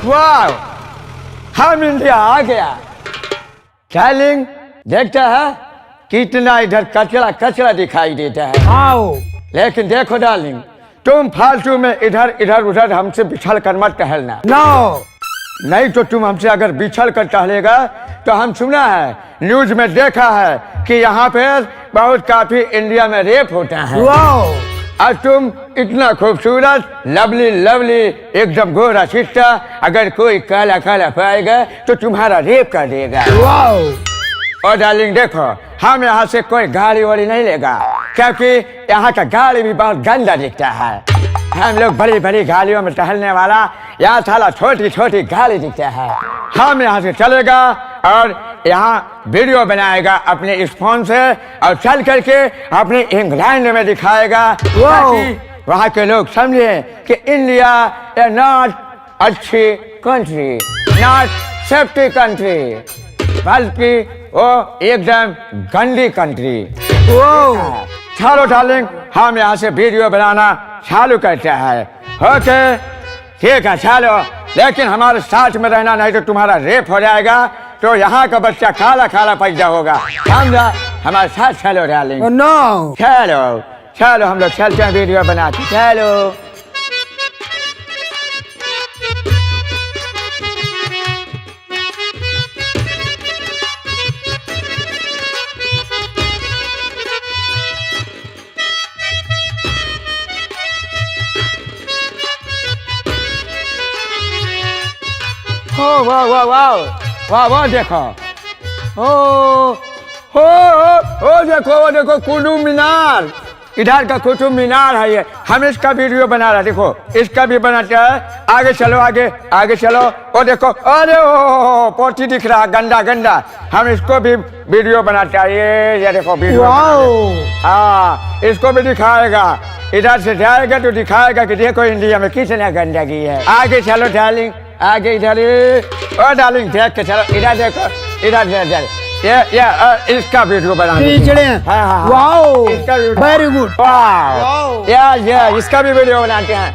वाह, हम इंडिया आ गया। डार्लिंग देखता है कितना इधर कचरा कचरा दिखाई देता है। आओ लेकिन देखो डार्लिंग, तुम फालतू में इधर इधर उधर हमसे बिछड़ कर मत टहलना। नो नहीं तो तुम हमसे अगर बिछड़ कर टहलेगा तो हम सुना है, न्यूज में देखा है कि यहाँ पे बहुत काफी इंडिया में रेप होता है। वाओ और तुम इतना खूबसूरत लवली लवली एकदम गोरा चिट्टा, अगर कोई काला काला पाएगा तो तुम्हारा रेप कर देगा। वाओ और डार्लिंग देखो, हम यहाँ से कोई गाड़ी वाड़ी नहीं लेगा, क्योंकि यहाँ का गाड़ी भी बहुत गंदा दिखता है। हम लोग बड़ी बड़ी गाड़ियों में टहलने वाला, यहाँ साला छोटी छोटी गाड़ी दिखता है। हम यहाँ से चलेगा और यहाँ वीडियो बनाएगा अपने इस फोन से और चल करके अपने इंग्लैंड में दिखाएगा, ताकि वहाँ के लोग समझे कि इंडिया ए नॉट अच्छी कंट्री, नॉट सेफ्टी कंट्री, बल्कि वो एकदम गंदी कंट्री। चलो डार्लिंग, हम यहाँ से वीडियो बनाना चालू करते हैं। ओके ठीक है चलो, लेकिन हमारे साथ में रहना, नहीं तो तुम्हारा रेप हो जाएगा, तो यहाँ का बच्चा काला काला पैदा होगा। समझा? हमारे साथ चलो डार्लिंग। नो चलो चलो, हम लोग चलते हैं वीडियो बनाते। चलो ओ वाह वाह वाह वाह वाह, देखो ओ देखो, वो देखो कुतुब मीनार, इधर का कुतुब मीनार है ये। हम इसका वीडियो बना रहे, देखो इसका भी बनाते हैं। आगे चलो, आगे आगे चलो। ओ देखो, अरे ओ पोटी दिख रहा गंदा गंदा, हम इसको भी वीडियो बनाते हैं। ये देखो वीडियो, हाँ इसको भी दिखाएगा। इधर से जाएगा तो दिखाएगा कि देखो इंडिया में कितना गंदगी है। आगे चलो डार्लिंग, आगे इधर। ओ डार्लिंग देख के चलो, इधर देखो, इधर इधर ये इसका वीडियो बना वाओ इसका वेरी गुड। या इसका भी वीडियो बनाते हैं।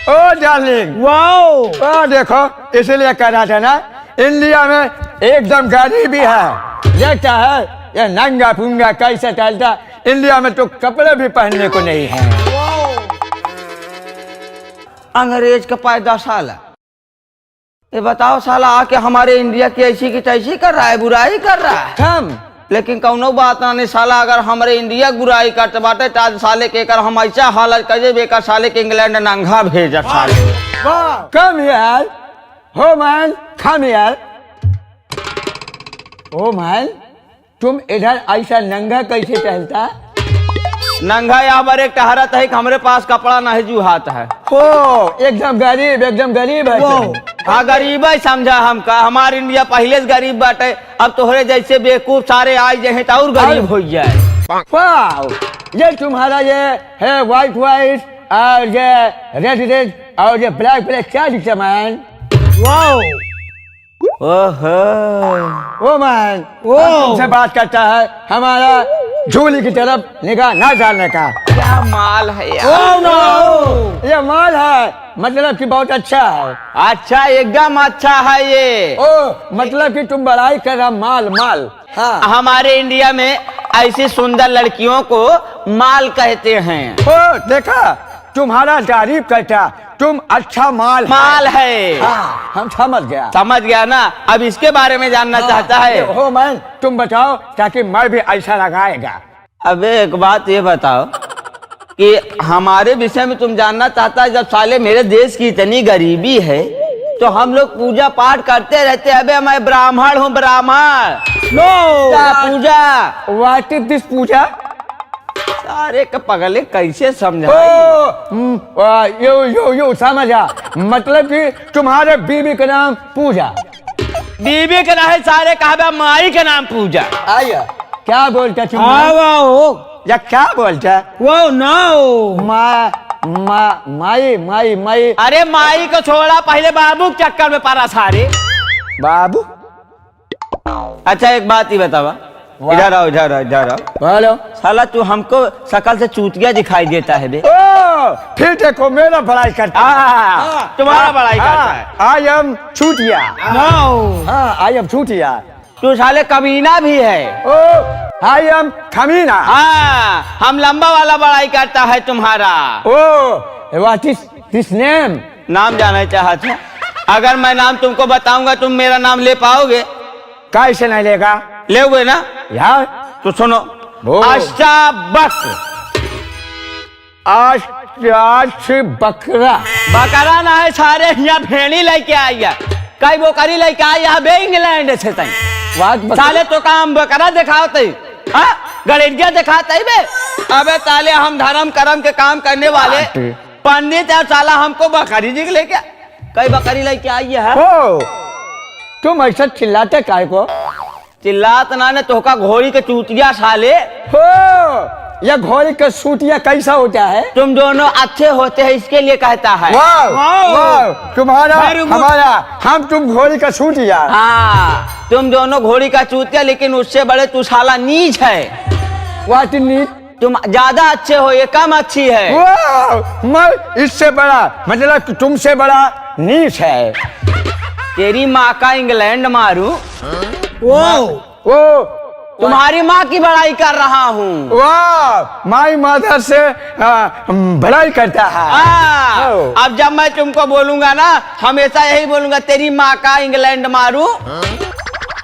ओ डार्लिंग वाओ ओ देखो, इसीलिए कह रहा था ना, इंडिया में एकदम गरीबी है। देखता है ये नंगा फूंगा कैसे चलता, इंडिया में तो कपड़े भी पहनने को नहीं है। अंग्रेज का पैदा साला, ये बताओ साला आके हमारे इंडिया की ऐसी की तैसी कर रहा है, बुराई कर रहा है। हम लेकिन कौनो बात ना नहीं साला, अगर हमारे इंडिया बुराई करते बाटे तो आज साले के कर हम ऐसा हालत करे बेकार साले के इंग्लैंड नंगा भेजा साले। कम यार, हो मैन कम यार। ओ मैन, तुम इधर ऐसा नंगा कैसे टहलता? नंगा यहाँ पर एक टहरत है कि हमारे पास कपड़ा नहीं जुहात है। ओ एकदम गरीब है। हाँ गरीब है, समझा हमका। हमारे इंडिया पहले से गरीब बाटे, अब तोहरे जैसे बेवकूफ सारे आए जाए तो और गरीब हो जाए। वाह, ये तुम्हारा ये है व्हाइट व्हाइट और ये रेड रेड और ये ब्लैक ब्लैक क्या दिखता मैन? वाओ ओ मैन, वो हमसे बात करता है, हमारा झूली की तरफ निगाह ना डालने का। क्या माल है यार। ये माल है, मतलब कि बहुत अच्छा है। अच्छा एकदम अच्छा है ये। ओ मतलब कि तुम बड़ाई कर रहा, माल माल। हाँ हमारे इंडिया में ऐसी सुंदर लड़कियों को माल कहते हैं। ओ देखा, तुम्हारा तारीफ करता, तुम अच्छा माल है। हाँ, हम समझ गया ना। अब इसके बारे में जानना चाहता है। हो मैन, तुम बताओ ताकि मैं भी ऐसा लगाएगा। अबे एक बात ये बताओ कि हमारे विषय में तुम जानना चाहता है। जब साले मेरे देश की इतनी गरीबी है तो हम लोग पूजा पाठ करते रहते हैं। अबे मैं ब्राह्मण हूँ, ब्राह्मण। पूजा व्हाट इज दिस पूजा? सारे का पगले कैसे समझा? यो समझा, मतलब कि तुम्हारे बीबी का नाम पूजा। बीबी का नाम है सारे कहा माई का नाम पूजा। आया क्या बोलता तुम? या क्या बोलता? वो नो माई। अरे माई को छोड़ा, पहले बाबू के चक्कर में पड़ा सारे। बाबू? अच्छा एक बात ही बतावा, इधर आओ इधर आओ इधर आओ। बोलो। साला तू हमको शकल से चूतिया दिखाई देता है बे। ओ फिर देखो मेरा बड़ाई करता है। तुम्हारा बड़ाई करता है। आई एम चूतिया। No. हाँ आई एम चूतिया। तू साले कमीना भी है। ओ आई एम खमीना। हाँ हम लंबा वाला बड़ाई करता है तुम्हारा। Oh what is this name? नाम जानना चाहते हैं? अगर मैं नाम तुमको बताऊंगा तुम मेरा नाम ले पाओगे? कैसे नहीं लेगा? लेओगे ना? यार तो सुनो। बोल। अष्टाबक्र। आज बकरा। बकरा ना है सारे यहाँ भेड़ी लेके आई है। कई बोकरी लेके आई है बे इंग्लैंड से तई। साले तो काम बकरा दिखाते हाँ गड़ेरिया दिखाते बे। अबे साले हम धर्म कर्म के काम करने वाले पंडित है। साला हमको बकरी जी लेके कई बकरी लेके आई है। ओ तुम ऐसा चिल्लाते काय को? चिल्लात ना ने तोहका घोड़ी के चूतिया साले। हो यह घोड़ी का सूटिया कैसा होता है? तुम दोनों अच्छे होते हैं इसके लिए कहता है। वाह वाह तुम्हारा हमारा हम तुम घोड़ी का सूटिया। हाँ तुम दोनों घोड़ी का चूतिया लेकिन उससे बड़े तू साला नीच है। व्हाट नीच? तुम ज्यादा अच्छे हो ये कम अच्छी है। वाह मैं इससे बड़ा मतलब कि तुमसे बड़ा नीच है। तेरी माँ का इंग्लैंड मारू। वो तुम्हारी माँ की बड़ाई कर रहा हूँ। वाह माई मदर से बड़ाई करता है। अब जब मैं तुमको बोलूंगा ना हमेशा यही बोलूंगा तेरी माँ का इंग्लैंड मारू।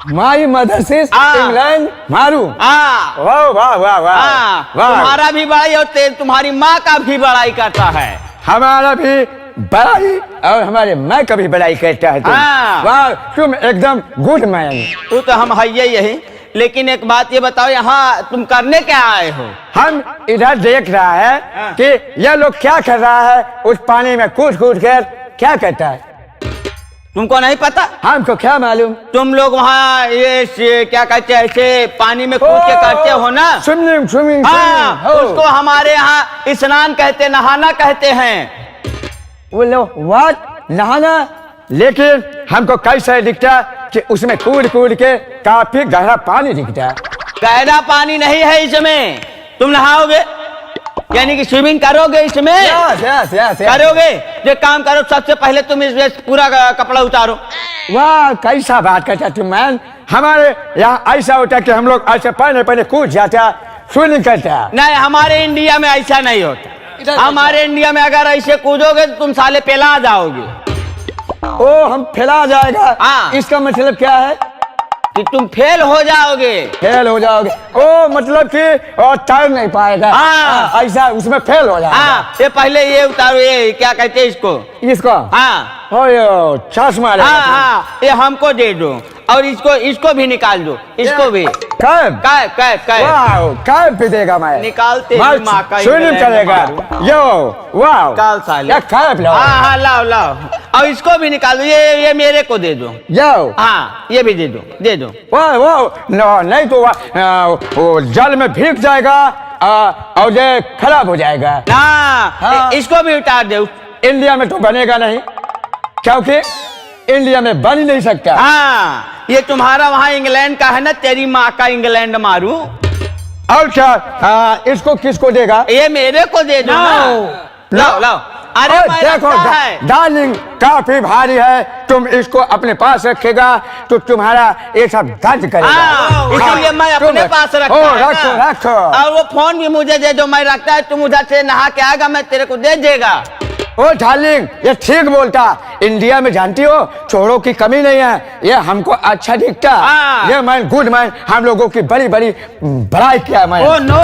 माई मदर से इंग्लैंड मारू। वाह वाह वाह वाह। तुम्हारा भी बड़ाई और तुम्हारी माँ का भी बड़ाई करता है। हमारा भी बड़ाई और हमारे माँ का भी बड़ाई करता है। वाह तुम एकदम गुड मैन। तू तो हम है यही। लेकिन एक बात ये बताओ यहाँ तुम करने क्या आए हो? हम इधर देख रहा है कि यह लोग क्या कर रहा है। उस पानी में कूद कूद कर क्या करता है। तुमको नहीं पता? हमको क्या मालूम? तुम लोग वहाँ ये क्या कहते हैं ऐसे पानी में कूद के करते हो ना? Swimming swimming. हाँ उसको हमारे यहाँ स्नान कहते नहाना कहते हैं। बोलो व्हाट नहाना? लेकिन हमको कैसा दिखता कि उसमें कूद कूद के काफी गहरा पानी दिखता है। गहरा पानी नहीं है इसमें। तुम नहाओगे यानी कि स्विमिंग करोगे इसमें? yes. करोगे जो काम करो सबसे पहले तुम इसमें पूरा कपड़ा उतारो। वाह कैसा बात करता तुम मैन। हमारे यहाँ ऐसा होता कि हम लोग ऐसे पहले कूद जाता स्विमिंग करता। नहीं हमारे इंडिया में ऐसा नहीं होता। हमारे इंडिया में अगर ऐसे कूदोगे तो तुम साले पेला जाओगे। ओ हम फैला जाएगा। हाँ। इसका मतलब क्या है? कि तुम फेल हो जाओगे। फेल हो जाओगे। ओ मतलब कि और तैर नहीं पाएगा। हाँ। ऐसा उसमें फेल हो जाएगा। हाँ ये पहले ये उतारो ये क्या कहते हैं इसको? हाँ चश्मा। हाँ ये हमको दे दो और इसको भी निकाल दो। इसको भी कैब कैब भी देगा। मैं निकालते स्विमिंग करेगा। यो वाह काल साले कैब लाओ। हाँ लाओ और इसको भी निकाल दो। ये मेरे को दे दो। यो हाँ ये भी दे दो। वाह नहीं तो वो जल में भीग जाएगा और ये खराब हो जाएगा ना। हाँ। इसको भी उतार दो। इंडिया में तो बनेगा नहीं क्योंकि इंडिया में बन ही नहीं सकता। हाँ ये तुम्हारा वहाँ इंग्लैंड का है ना तेरी माँ का इंग्लैंड मारू। और क्या इसको किसको देगा? ये मेरे को दे दो ना। लाओ अरे देखो डार्लिंग काफी भारी है। तुम इसको अपने पास रखेगा तो तुम्हारा ये सब दर्द करेगा। इसीलिए मैं अपने पास रखो। और वो फोन भी मुझे दे दो। मैं रखता है तुम उधर से नहा के आएगा मैं तेरे को दे देगा। ओ डार्लिंग ये ठीक बोलता। इंडिया में जानती हो चोरों की कमी नहीं है। ये हमको अच्छा दिखता। ये मैन गुड मैन हम लोगों की बड़ी बड़ाई किया मैं। ओह नो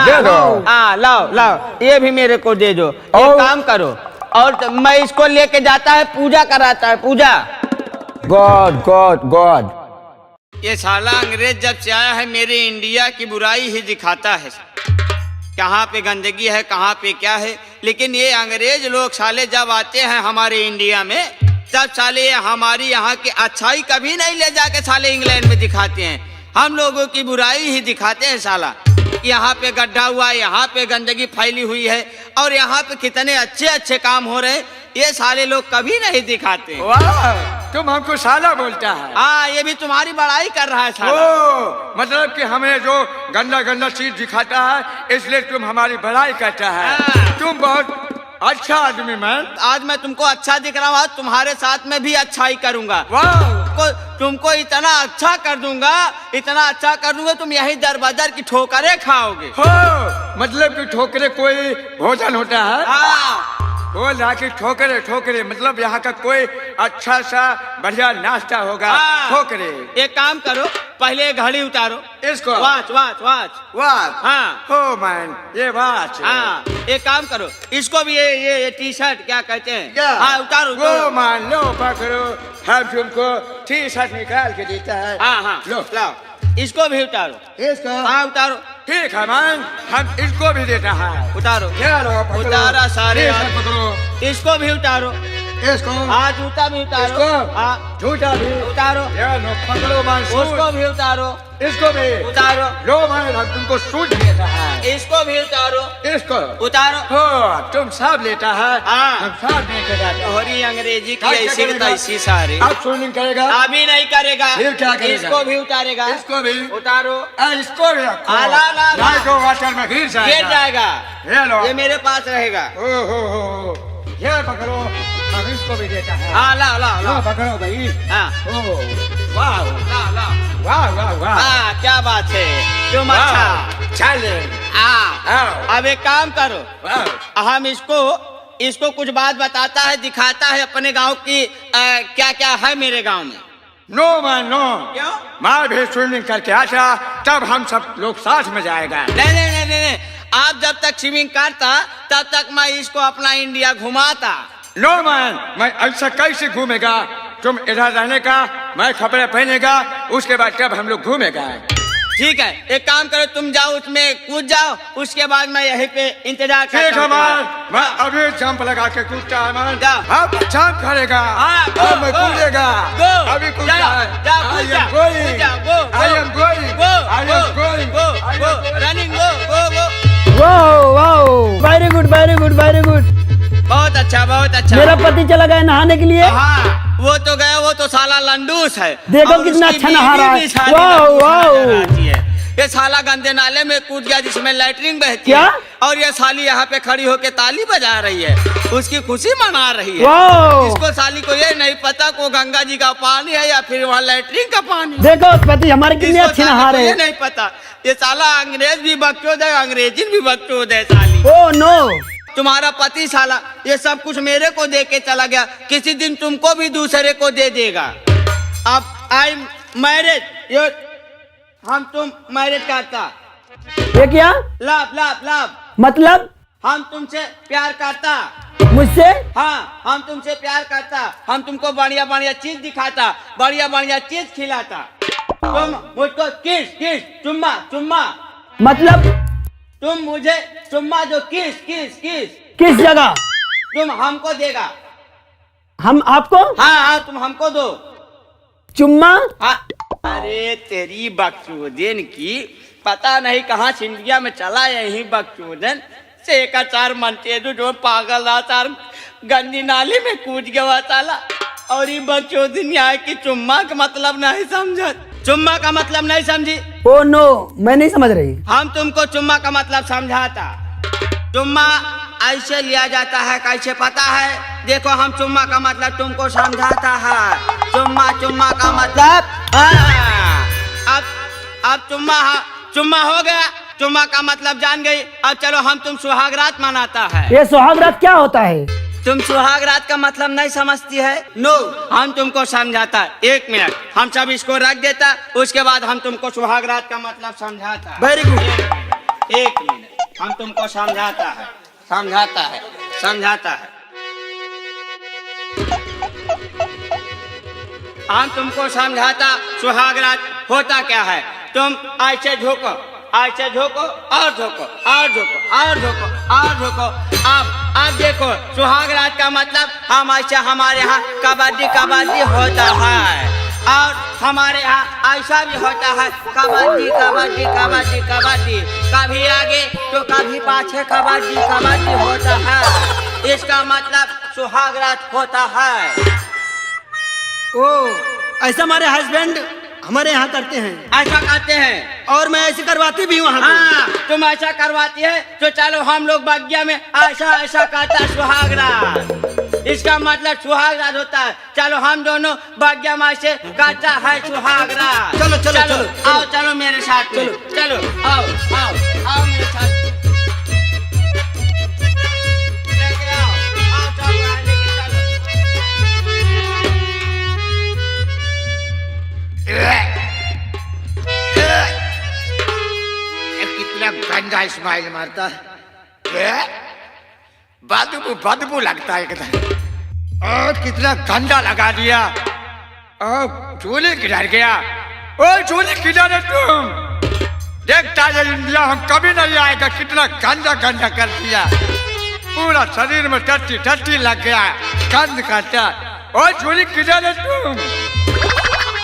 दे दो। लाओ ये भी मेरे को दे दो। एक काम करो और मैं इसको लेके जाता है पूजा कराता है पूजा। गॉड ये साला अंग्रेज जब से आया है मेरे इंडिया की बुराई ही दिखाता है। कहाँ पे गंदगी है कहाँ पे क्या है। लेकिन ये अंग्रेज लोग साले जब आते हैं हमारे इंडिया में तब साले हमारी यहाँ की अच्छाई कभी नहीं ले जाके साले इंग्लैंड में दिखाते हैं। हम लोगों की बुराई ही दिखाते हैं साला। यहाँ पे गड्ढा हुआ है यहाँ पे गंदगी फैली हुई है और यहाँ पे कितने अच्छे काम हो रहे हैं ये साले लोग कभी नहीं दिखाते। तुम हमको साला बोलता है। हाँ, ये भी तुम्हारी बड़ाई कर रहा है साला। ओ मतलब कि हमें जो गंदा गंदा चीज दिखाता है इसलिए तुम हमारी बड़ाई करता है। हाँ। तुम बहुत अच्छा आदमी मैन। आज मैं तुमको अच्छा दिख रहा हूँ, तुम्हारे साथ में भी अच्छा ही करूंगा। वाह, तुमको इतना अच्छा कर दूंगा, इतना अच्छा कर दूंगा, तुम यही दर बदर की ठोकरें खाओगे। हो मतलब कि ठोकरे कोई भोजन होता है? हाँ, बोल रहा कि ठोकरे ठोकरे मतलब यहाँ का कोई अच्छा सा बढ़िया नाश्ता होगा। हाँ। ठोकरे। एक काम करो, पहले घड़ी उतारो। इसको वाच वाच वाच। वाच। हाँ। हो मैन, ये वाच। हाँ, एक काम करो, इसको भी ये टी शर्ट क्या कहते हैं? क्या? हाँ, उतारो वो उतारो। मान लो पकड़ो, हम तुमको टी शर्ट निकाल के देता है। हाँ हाँ, लो लाओ, इसको भी उतारो। इसको। हाँ, उतारो। ठीक है मैन, हम इसको भी देता है। उतारो। क्या लो पकड़ो। उतारा सारे। टी शर्ट पकड़ो। इसको भी उतारो। इसको। हाँ, जूता भी उतारो। इसको। हाँ, जूता भी उतारो। ये लो पकड़ो मैन। उसको भी उतारो। इसको भी उतारो। लो मैन, हम तुमको सूट देता है। इसको भी उतारो। इसको उतारो। हो तुम सब लेता है। हाँ। हम सब देके जाते हैं। तोहरी अंग्रेजी की क्या ऐसी करेगा? तैसी सारी। अब स्विमिंग करेगा? अभी नहीं करेगा। फिर क्या करेगा? इसको भी उतारेगा। इसको भी उतारो। इसको भी रखो। ला, ला, ला। नहीं तो वाटर में गिर जाएगा। गिर जाएगा। ये लो। ये मेरे पास रहेगा। हो ये पकड़ो, हम इसको भी देता है। हाँ, ला ला ला। लो पकड़ो भाई। हाँ, ओ वाह ला ला। वाह वाह वाह। हाँ, क्या बात है, तुम अच्छा। चले हाँ, आओ। अब एक काम करो, वाह हम इसको कुछ बात बताता है, दिखाता है अपने गांव की क्या क्या है मेरे गांव में। No man no. क्यों? मैं भी स्विमिंग करके आता तब हम सब लोग साथ में जाएगा। नहीं नहीं नहीं नहीं, आप जब तक स्विमिंग करता तब तक मैं इसको अपना इंडिया घुमाता। नो मैन, मैं ऐसा कैसे घूमेगा? तुम इधर रहने का, मैं कपड़े पहनेगा, उसके बाद कब हम लोग घूमेगा। ठीक है, एक काम करो, तुम जाओ उसमें कूद जाओ, उसके बाद मैं यहीं पे इंतजार ठीक है करता मैन, हूँ। मैं अभी जंप लगा के कूदता है मैन। जाओ। अब जंप करेगा। हाँ, go, अब मैं go, कूदेगा। go, अभी कूदता जाओ, है। जाओ, I कूद am जाओ, going. कूद जाओ, go, I go, am going. go, I go, am going. go, I am go, going. running, go, go, go। Wow wow, very good very good very good. बहुत अच्छा बहुत अच्छा। मेरा पति चला गया नहाने के लिए। हाँ, वो तो गया, वो तो साला लंडूस है। देखो और कितना उसकी अच्छा नहा रहा है। बीवी भी साली वाओ, लंडूस वाओ। नजर आती है। ये साला गंदे नाले में कूद गया जिसमें लैट्रिन बहती क्या? है, और ये साली यहाँ पे खड़ी होके ताली बजा रही है, उसकी खुशी मना रही है। वाओ, इसको साली को ये नहीं पता को गंगा जी का पानी है या फिर वहाँ लैट्रिन का पानी। देखो पति हमारे कितने इसको अच्छे साली नहा को रहे ये हैं। नहीं पता, ये साला अंग्रेज भी बकचोद है, अंग्रेजी भी बकचोद है साली। ओ नो, तुम्हारा पति साला ये सब कुछ मेरे को दे के चला गया, किसी दिन तुमको भी दूसरे को दे देगा। अब आई मैरिज, हम तुम मैरिज करता। ये क्या लाभ लाभ लाभ, मतलब? हम तुमसे प्यार करता। मुझसे? हाँ, हम तुमसे प्यार करता, हम तुमको बढ़िया बढ़िया चीज दिखाता, बढ़िया बढ़िया चीज खिलाता, तुम मुझको किस किस चुम्मा चुम्मा, मतलब तुम मुझे चुम्मा जो किस किस किस किस जगह? तुम हमको देगा। हम आपको हाँ हाँ, तुम हमको दो चुम्मा? हाँ। अरे तेरी बकचोदन की, पता नहीं कहाँ से इंडिया में चला यही बकचोदन से का चार मनते जो पागल रहा, चार गंदी नाली में कूद गया साला, और ये बकचोदन यहाँ की चुम्मा का मतलब नहीं समझ, चुम्मा का मतलब नहीं समझी। ओ नो, मैं नहीं समझ रही। हम तुमको चुम्मा का मतलब समझाता। चुम्मा ऐसे लिया जाता है, कैसे पता है? देखो, हम चुम्मा का मतलब तुमको समझाता है। चुम्मा चुम्मा का मतलब अब चुम्मा हो गया, चुम्मा का मतलब जान गई। अब चलो, हम तुम सुहागरात मनाता है। ये सुहागरात क्या होता है? तुम सुहागरात का मतलब नहीं समझती है? नो, हम तुमको समझाता। एक मिनट, हम सब इसको रख देता, उसके बाद हम तुमको सुहागरात का मतलब समझाता। Very good. एक मिनट, हम तुमको समझाता है समझाता है समझाता है। हम तुमको समझाता सुहागरात होता क्या है। तुम ऐसे झोंको, ऐसे झोंको और झोंको और झोंको और झोंको और झोंको। अब देखो, सुहागरात का मतलब हम ऐसे, हमारे यहाँ कबड्डी कबड्डी होता है, और हमारे यहाँ ऐसा भी होता है, कबड्डी कबड्डी कबड्डी कबड्डी, कभी आगे तो कभी पाछे कबड्डी कबड्डी होता है। इसका मतलब सुहागरात होता है। ओ ऐसा हमारे हस्बैंड हमारे यहाँ करते हैं ऐसा करते हैं और मैं ऐसे करवाती भी हूँ वहाँ पे। हाँ, तुम ऐसा करवाती है तो चलो हम लोग बगिया में ऐसा ऐसा करता सुहागरात। इसका मतलब सुहागरात होता है। चलो हम दोनों बगिया में से करता है सुहागरात। चलो, चलो, चलो, चलो। आओ चलो मेरे साथ में। चलो आओ आओ आओ मेरे साथ। लेके आओ, आओ चलो लेके चलो। कितना गंदा स्माइल मारता है, बदबू बदबू लगता है एकदम। और कितना गंदा लगा दिया और चूल्हे किधर गया। ओ चूल्हे किधर है तुम? देखता है इंडिया हम कभी नहीं आएगा। कितना गंदा गंदा कर दिया, पूरा शरीर में टट्टी टट्टी लग गया, गंद करता। ओ चूल्हे किधर है तुम?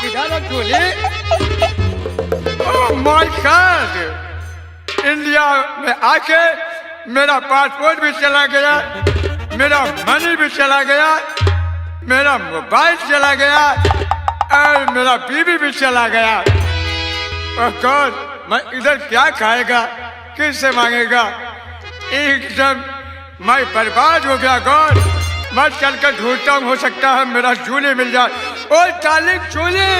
किधर है चूल्हे? ओह माय गॉड, इंडिया में आके मेरा पासपोर्ट भी चला गया, मेरा मनी भी चला गया, मेरा मोबाइल चला गया और मेरा बीवी भी चला गया। और कौन मैं इधर क्या खाएगा, किससे मांगेगा? एकदम मैं बर्बाद हो गया। गॉड, मैं चल कर ढूंढता हूँ, हो सकता है मेरा चूल्हे मिल जाए। ओ डार्लिंग चूल्हे,